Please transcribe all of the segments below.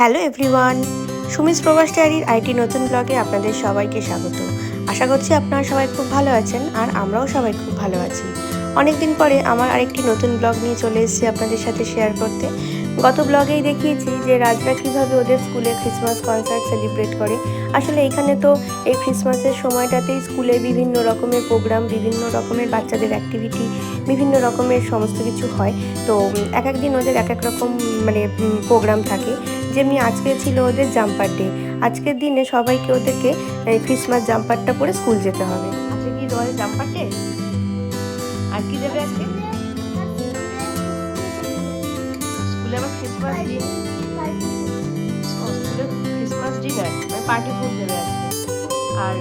Hello everyone, Sumi's প্রবাস ডায়েরির IT নতুন ব্লগে আপনাদের সবাইকে স্বাগত। আশা করছি আপনারা সবাই খুব ভালো আছেন আর আমরাও সবাই খুব ভালো আছি। অনেক দিন পরে আমার আরেকটি নতুন ব্লগ নিয়ে চলে এসেছি আপনাদের সাথে শেয়ার করতে। গত ব্লগেই দেখিয়েছি যে রাজরা কীভাবে ওদের স্কুলে ক্রিসমাস কনসার্ট সেলিব্রেট করে। আসলে এখানে তো এই ক্রিসমাসের সময়টাতেই স্কুলে বিভিন্ন রকমের প্রোগ্রাম, বিভিন্ন রকমের বাচ্চাদের অ্যাক্টিভিটি, বিভিন্ন রকমের সমস্ত কিছু হয়। তো এক এক দিন ওদের এক এক রকম প্রোগ্রাম থাকে। যেমনি আজকে ছিল ওদের জাম্পার ডে। আজকের দিনে সবাইকে ওদেরকে ক্রিসমাস জাম্পারটা পরে স্কুল যেতে হবে। আজকে কি রয়্যাল জাম্পার ডে? আর কি দেবে আজকে স্কুলে? আবার ক্রিসমাস ডে, স্কুলে ক্রিসমাস ডিনার মানে পার্টি ফুড দেবে আজকে। আর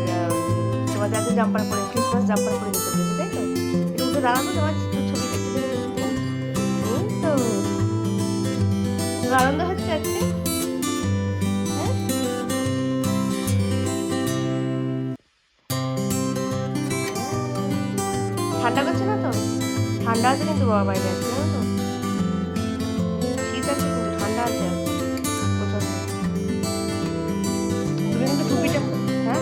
তোমাদের আজকে জাম্পার পরে, ক্রিসমাস জাম্পার পরে যেতে বলেছে, তাই তো? এটা উঠে দাঁড়ানো, তোমার ছবিটা একটু তো আনন্দ হচ্ছে আজকে। ঠান্ডা করছে না তো? ঠান্ডা আছে কিন্তু বাবা, বাইরে আছে জানো তো, শীত আছে কিন্তু ঠান্ডা আছে প্রচন্ড। তুমি কিন্তু টুপিটা, হ্যাঁ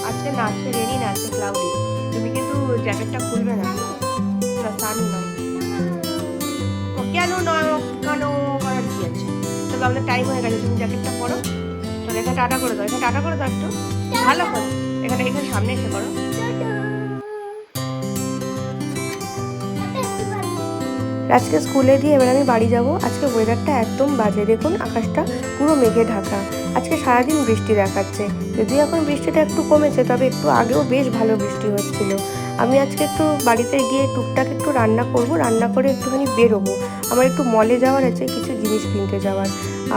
আজকে না, আজকে রেনি না, আজকে ক্লাউডি। তুমি কিন্তু জ্যাকেটটা খুলবে না, না সানি নয়। কেন নয়, কেন করার কি আছে? তবে আমাদের টাইম হয়ে গেছে, তুমি জ্যাকেটটা পরো। তাহলে এখানে টাটা করে দাও, এখানে টাটা করে দাও একটু ভালো করে, এখানে এখানে সামনে এসে করো। আজকে স্কুলে দিয়ে এবার আমি বাড়ি যাব। আজকে ওয়েদারটা একদম বাজে, দেখুন আকাশটা পুরো মেঘে ঢাকা। আজকে সারাদিন বৃষ্টি দেখাচ্ছে, যদিও এখন বৃষ্টিটা একটু কমেছে, তবে একটু আগেও বেশ ভালো বৃষ্টি হচ্ছিল। আমি আজকে একটু বাড়িতে গিয়ে টুকটাক একটু রান্না করব, রান্না করে একটুখানি বেরোবো। আমার একটু মলে যাওয়ার আছে, কিছু জিনিস কিনতে যাওয়ার।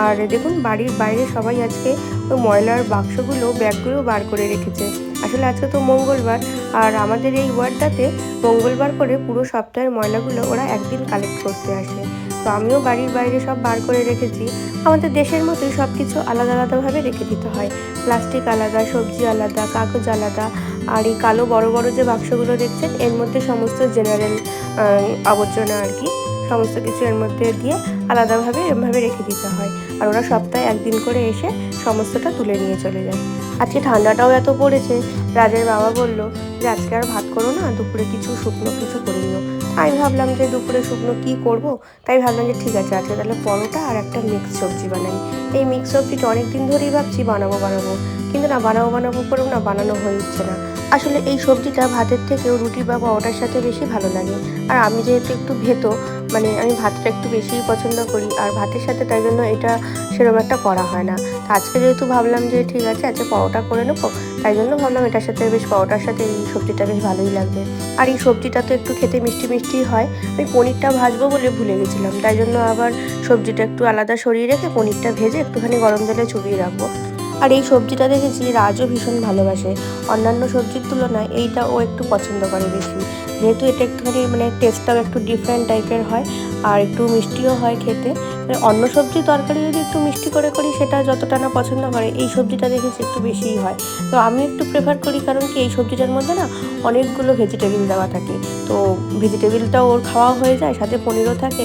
আর দেখুন বাড়ির বাইরে সবাই আজকে ওই ময়লার বাক্সগুলো, ব্যাগগুলো বার করে রেখেছে। আসলে আজকে তো মঙ্গলবার, আর আমাদের এই ওয়ার্ডটাতে মঙ্গলবার করে পুরো সপ্তাহের ময়লাগুলো ওরা একদিন কালেক্ট করতে আসে। তো আমিও বাড়ির বাইরে সব বার করে রেখেছি। আমাদের দেশের মতোই সব কিছু আলাদা আলাদাভাবে রেখে দিতে হয়। প্লাস্টিক আলাদা, সবজি আলাদা, কাগজ আলাদা। আর এই কালো বড় বড় যে বাক্সগুলো দেখছেন, এর মধ্যে সমস্ত জেনারেল আবর্জনা আর কি, সমস্ত কিছু এর মধ্যে দিয়ে আলাদাভাবে এরমভাবে রেখে দিতে হয়। আর ওরা সপ্তাহে একদিন করে এসে সমস্তটা তুলে নিয়ে চলে যায়। আজকে ঠান্ডাটাও এত পড়েছে, রাজের বাবা বলল যে আজকে আর ভাত করো না, দুপুরে কিছু শুকনো কিছু করে নিও। আমি ভাবলাম যে দুপুরে শুকনো কী করব, তাই ভাবলাম যে ঠিক আছে আজকে তাহলে পরোটা আর একটা মিক্স সবজি বানাই। এই মিক্স সবজিটা অনেক দিন ধরেই ভাবছি বানাবো বানাবো, কিন্তু না বানাবো করেও না বানানো হয়ে উঠছে না। আসলে এই সবজিটা ভাতের থেকেও রুটি বা পরোটার সাথে বেশি ভালো লাগে। আর আমি যেহেতু একটু ভেতো, মানে আমি ভাতটা একটু বেশিই পছন্দ করি, আর ভাতের সাথে তাই জন্য এটা সেরকম একটা করা হয় না। তো আজকে যেহেতু ভাবলাম যে ঠিক আছে আজকে পরোটা করে নেবো, তাই জন্য ভাবলাম এটার সাথে বেশ, পরোটার সাথে এই সবজিটা বেশ ভালোই লাগবে। আর এই সবজিটা তো একটু খেতে মিষ্টি মিষ্টি হয়। আমি পনিরটা ভাজবো বলে ভুলে গেছিলাম, তাই জন্য আবার সবজিটা একটু আলাদা সরিয়ে রেখে পনিরটা ভেজে একটুখানি গরম জলে চুবিয়ে রাখবো। আর এই সবজিটা দেখেছি রাজও ভীষণ ভালোবাসে। অন্যান্য সবজির তুলনায় এইটা ও একটু পছন্দ করে বেশি, যেহেতু এটা একটুখানি টেস্টটাও একটু ডিফারেন্ট টাইপের হয়, আর একটু মিষ্টিও হয় খেতে। অন্য সবজি তরকারি যদি একটু মিষ্টি করে করি সেটা যতটা না পছন্দ করে, এই সবজিটা দেখেছি একটু বেশিই হয়। তো আমি একটু প্রেফার করি, কারণ কি এই সবজিটার মধ্যে না অনেকগুলো ভেজিটেবিল দেওয়া থাকে, তো ভেজিটেবিলটাও ওর খাওয়া হয়ে যায়, সাথে পনিরও থাকে।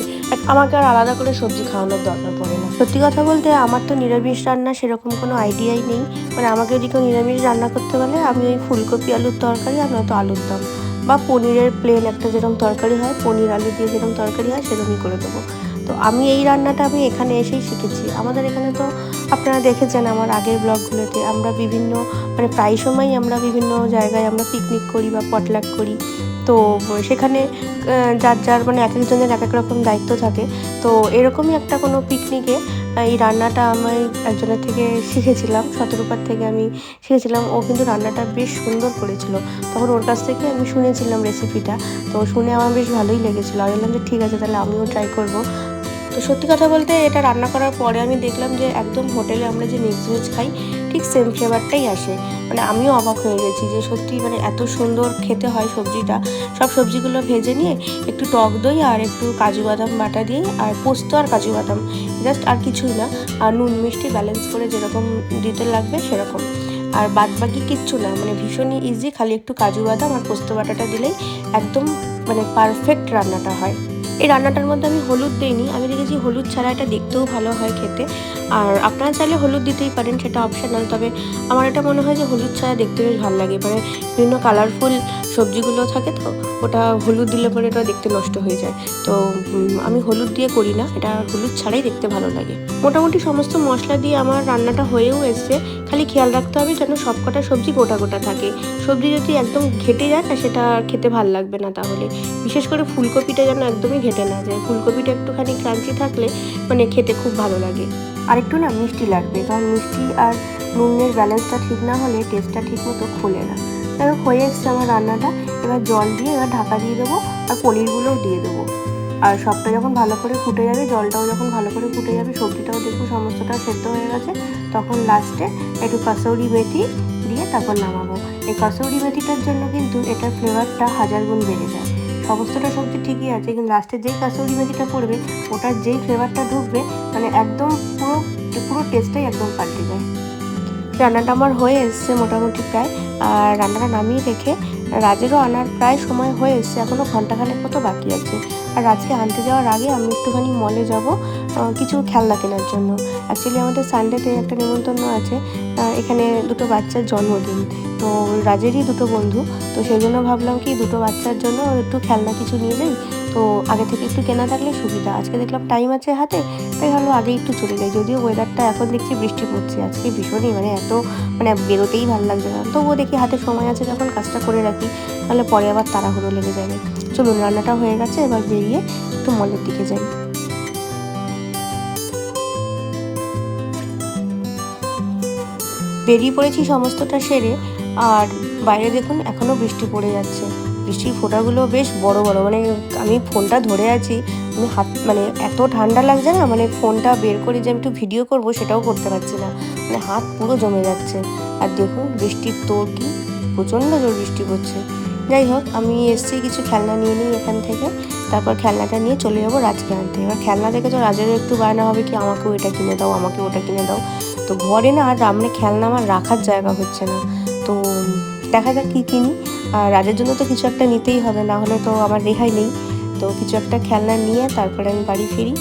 আমাকে আর আলাদা করে সবজি খাওয়ানোর দরকার পড়ে না। সত্যি কথা বলতে আমার তো নিরামিষ রান্না সেরকম কোনো আইডিয়াই নেই। আমাকে যদি কেউ নিরামিষ রান্না করতে বলে, আমি ওই ফুলকপি আলুর তরকারি আর নয়তো আলুর দম, বা পনিরের প্লেন একটা যেরকম তরকারি হয়, পনির আলু দিয়ে যেরকম তরকারি হয় সেরকমই করে দেবো। তো আমি এই রান্নাটা আমি এখানে এসেই শিখেছি। আমাদের এখানে তো আপনারা দেখেছেন আমার আগের ব্লগগুলোতে, আমরা বিভিন্ন প্রায় সময়ই আমরা বিভিন্ন জায়গায় আমরা পিকনিক করি বা পটলাক করি। তো সেখানে যার যার এক একজনের এক এক রকম দায়িত্ব থাকে। তো এরকমই একটা কোনো পিকনিকে এই রান্নাটা আমি একজনের থেকে শিখেছিলাম, শতরূপার থেকে আমি শিখেছিলাম। ও কিন্তু রান্নাটা বেশ সুন্দর করেছিল, তখন ওর কাছ থেকে আমি শুনেছিলাম রেসিপিটা। তো শুনে আমার বেশ ভালোই লেগেছিলো, আমি বললাম যে ঠিক আছে তাহলে আমিও ট্রাই করবো। তো সত্যি কথা বলতে এটা রান্না করার পরে আমি দেখলাম যে একদম হোটেলে আমরা যে মিক্স ভেজ খাই ঠিক সেম ফ্লেভারটাই আসে। আমিও অবাক হয়ে গেছি যে সত্যি এত সুন্দর খেতে হয় সবজিটা। সব সবজিগুলো ভেজে নিয়ে একটু টক দই আর একটু কাজু বাদাম বাটা দিয়ে, আর পোস্ত আর কাজু বাদাম, জাস্ট আর কিছুই না, আর নুন মিষ্টি ব্যালেন্স করে যেরকম দিতে লাগবে সেরকম, আর বাদ বাকি কিচ্ছু না। ভীষণই ইজি, খালি একটু কাজু বাদাম আর পোস্ত বাটাটা দিলেই একদম পারফেক্ট রান্নাটা হয়। এই রান্নাটার মধ্যে আমি হলুদ দিইনি, আমি দেখেছি হলুদ ছাড়া এটা দেখতেও ভালো হয় খেতে। আর আপনারা চাইলে হলুদ দিতেই পারেন, সেটা অপশনাল। তবে আমার এটা মনে হয় যে হলুদ ছাড়া দেখতে বেশ ভালো লাগে, মানে বিভিন্ন কালারফুল সবজিগুলো থাকে তো, ওটা হলুদ দিলে পরে এটা দেখতে নষ্ট হয়ে যায়। তো আমি হলুদ দিয়ে করি না, এটা হলুদ ছাড়াই দেখতে ভালো লাগে। মোটামুটি সমস্ত মশলা দিয়ে আমার রান্নাটা হয়েও এসছে, খালি খেয়াল রাখতে হবে যেন সবকটা সবজি গোটা গোটা থাকে। সবজি যদি একদম ঘেটে যায় না, সেটা খেতে ভালো লাগবে না। তাহলে বিশেষ করে ফুলকপিটা যেন একদমই ঘেটে না যায়, ফুলকপিটা একটুখানি ক্রাঞ্চি থাকলে মানে খেতে খুব ভালো লাগে। আর একটু না মিষ্টি লাগবে, কারণ মিষ্টি আর নুনের ব্যালেন্সটা ঠিক না হলে টেস্টটা ঠিক মতো খোলে না। তাই হয়ে এসছে আমার রান্নাটা, এবার জল দিয়ে এবার ঢাকা দিয়ে দেবো আর পনিরগুলোও দিয়ে দেবো। আর সবটা যখন ভালো করে ফুটে যাবে, জলটাও যখন ভালো করে ফুটে যাবে, সবজিটাও দেখবো সমস্তটা সেদ্ধ হয়ে গেছে, তখন লাস্টে একটু কাসৌরি মেথি দিয়ে তারপর নামাবো। এই কাসৌরি মেথিটার জন্য কিন্তু এটার ফ্লেভারটা 1000 গুণ বেড়ে যায়। সমস্তটা সবজি ঠিকই আছে, কিন্তু লাস্টে যেই কাসৌরি মেথিটা পড়বে, ওটার যেই ফ্লেভারটা ঢুকবে, মানে একদম পুরো পুরো টেস্টটাই একদম পাল্টে যায়। রান্নাটা আমার হয়ে এসছে মোটামুটি প্রায়। আর রান্নাটা নামিয়ে রেখে রাজেরও আনার প্রায় সময় হয়ে এসছে, এখনও ঘন্টাখানেক মতো বাকি আছে। আর রাজকে আনতে যাওয়ার আগে আমি একটুখানি মলে যাব কিছু খেলনা কেনার জন্য। অ্যাকচুয়ালি আমাদের সানডেতে একটা নেমন্তন্ন আছে, এখানে দুটো বাচ্চার জন্মদিন, তো রাজেরই দুটো বন্ধু, তো সেই জন্য ভাবলাম কি দুটো বাচ্চার জন্য একটু খেলনা কিছু নিয়ে যাই। তো আগে থেকে একটু কেনা থাকলে সুবিধা, আজকে দেখলাম টাইম আছে হাতে, তাই ভালো আগে একটু চলে যাই। যদিও ওয়েদারটা এখন দেখছি বৃষ্টি পড়ছে আজকে ভীষণই, মানে এত মানে বেরোতেই ভালো লাগছে না, তবুও দেখি হাতে সময় আছে যখন কাজটা করে রাখি, তাহলে পরে আবার তাড়াহুড়ো লেগে যাবে। চলুন, রান্নাটা হয়ে গেছে, এবার বেরিয়ে একটু মলের দিকে যাই। বেরিয়ে পড়েছি সমস্তটা সেরে, আর বাইরে দেখুন এখনও বৃষ্টি পড়ে যাচ্ছে। বৃষ্টির ফোঁটাগুলো বেশ বড় বড়, মানে আমি ফোনটা ধরে আছি, আমি হাত মানে এত ঠান্ডা লাগছে না, মানে ফোনটা বের করে যে আমি একটু ভিডিও করব সেটাও করতে পারছি না, মানে হাত পুরো জমে যাচ্ছে। আর দেখুন বৃষ্টির তোর কি, প্রচণ্ড জোর বৃষ্টি পড়ছে। যাই হোক, আমি এসছি কিছু খেলনা নিয়ে নিই এখান থেকে, তারপর খেলনাটা নিয়ে চলে যাবো রাজকে আনতে। এবার খেলনা দেখে তো রাজেরও একটু বায়না হবে কি আমাকেও এটা কিনে দাও, আমাকে ওটা কিনে দাও। তো ঘরে না আর মানে খেলনা আমার রাখার জায়গা হচ্ছে না, তো দেখা যাক কী কিনি। আর রাজের জন্য তো কিছু একটা নিতেই হবে, না হলে তো আমার রেহাই নেই। তো কিছু একটা খেলনা নিয়ে তারপরে আমি বাড়ি ফিরি।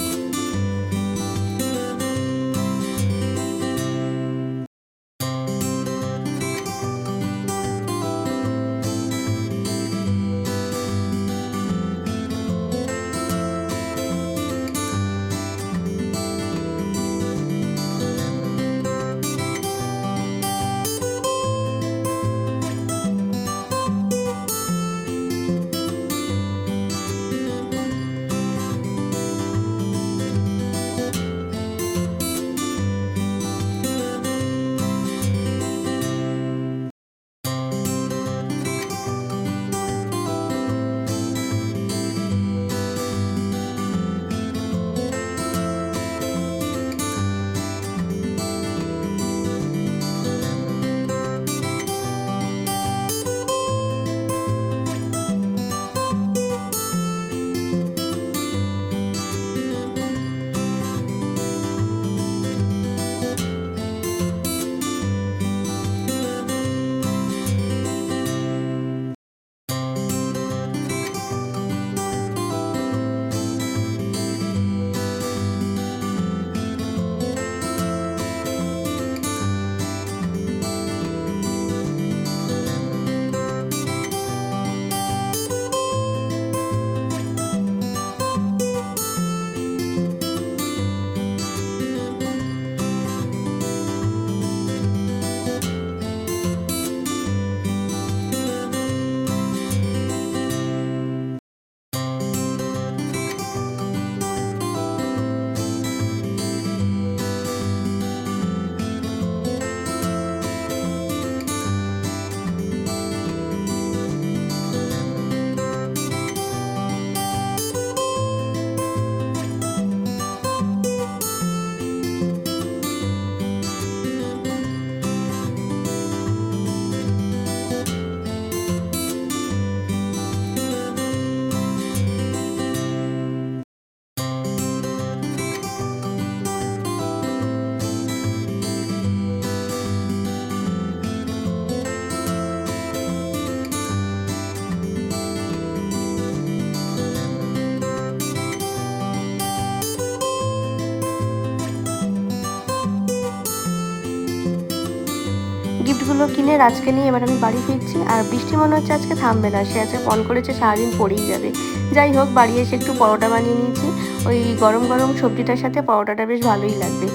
গিফটগুলো কিনে রাজকে নিয়ে এবার আমি বাড়ি ফিরছি। আর বৃষ্টি মনে হচ্ছে আজকে থামবে না, সে আজকে ফোন করেছে সারাদিন পড়েই যাবে। যাই হোক, বাড়ি এসে একটু পরোটা বানিয়ে নিয়েছি, ওই গরম গরম সবজিটার সাথে পরোটাটা বেশ ভালোই লাগবে।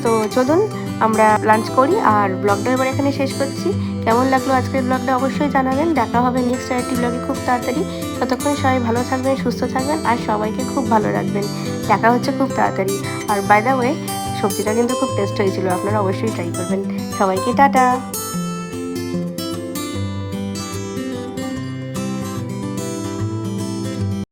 তো চলুন আমরা লাঞ্চ করি, আর ব্লগটা এবার এখানে শেষ করছি। কেমন লাগলো আজকের ব্লগটা অবশ্যই জানাবেন। দেখা হবে নেক্সট আরেকটি ব্লগে খুব তাড়াতাড়ি। ততক্ষণ সবাই ভালো থাকবেন, সুস্থ থাকবেন, আর সবাইকে খুব ভালো রাখবেন। দেখা হচ্ছে খুব তাড়াতাড়ি। আর বাই দ্য ওয়ে, সবজিটা কিন্তু খুব টেস্ট হয়েছিল, আপনারা অবশ্যই ট্রাই করবেন। সবাইকে টাটা।